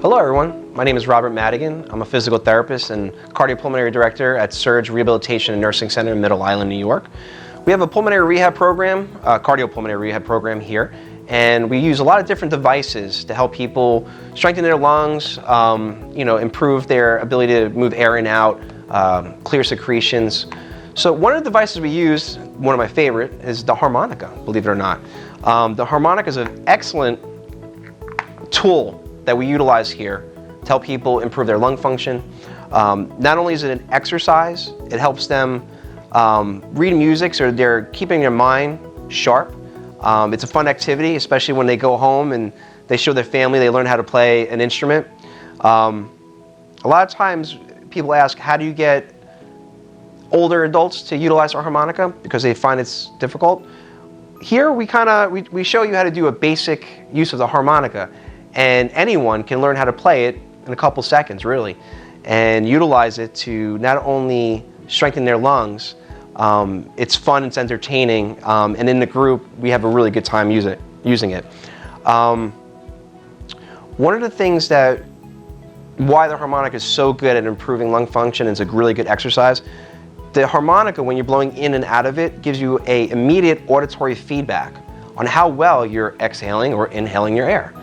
Hello everyone, my name is Robert Madigan. I'm a physical therapist and cardiopulmonary director at Surge Rehabilitation and Nursing Center in Middle Island, New York. We have a pulmonary rehab program, cardiopulmonary rehab program here, and we use a lot of different devices to help people strengthen their lungs, improve their ability to move air in and out, clear secretions. So one of the devices we use, one of my favorite, is the Harmonica, believe it or not. The Harmonica is an excellent tool that we utilize here to help people improve their lung function. Not only is it an exercise, it helps them read music so they're keeping their mind sharp. It's a fun activity, especially when they go home and they show their family they learn how to play an instrument. A lot of times people ask, how do you get older adults to utilize our harmonica? Because they find it's difficult. Here we show you how to do a basic use of the harmonica, and anyone can learn how to play it in a couple seconds, really, and utilize it to not only strengthen their lungs, it's fun, it's entertaining, and in the group we have a really good time using it. One of the things why the harmonica is so good at improving lung function, and it's a really good exercise, the harmonica, when you're blowing in and out of it, gives you an immediate auditory feedback on how well you're exhaling or inhaling your air.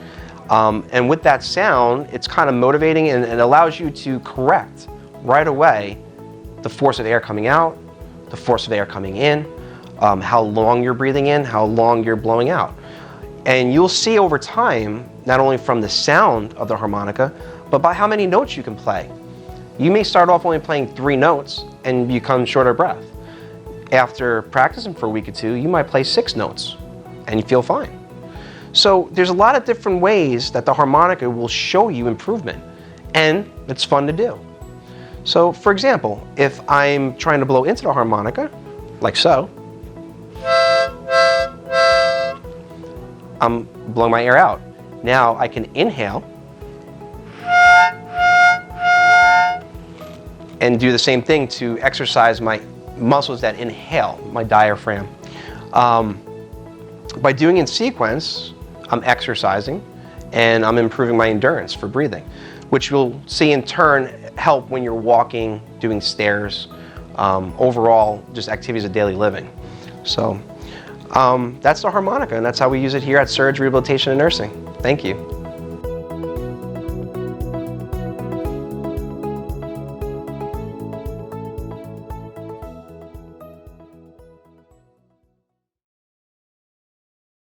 And with that sound, it's kind of motivating and it allows you to correct right away the force of air coming out, the force of air coming in, how long you're breathing in, how long you're blowing out. And you'll see over time, not only from the sound of the harmonica, but by how many notes you can play. You may start off only playing 3 notes and become short of breath. After practicing for a week or 2, you might play 6 notes and you feel fine. So there's a lot of different ways that the harmonica will show you improvement, and it's fun to do. So for example, if I'm trying to blow into the harmonica, like so, I'm blowing my air out. Now I can inhale and do the same thing to exercise my muscles that inhale, my diaphragm. By doing in sequence, I'm exercising and I'm improving my endurance for breathing, which you'll see in turn help when you're walking, doing stairs, overall just activities of daily living. So that's the harmonica, and that's how we use it here at Surge Rehabilitation and Nursing. Thank you.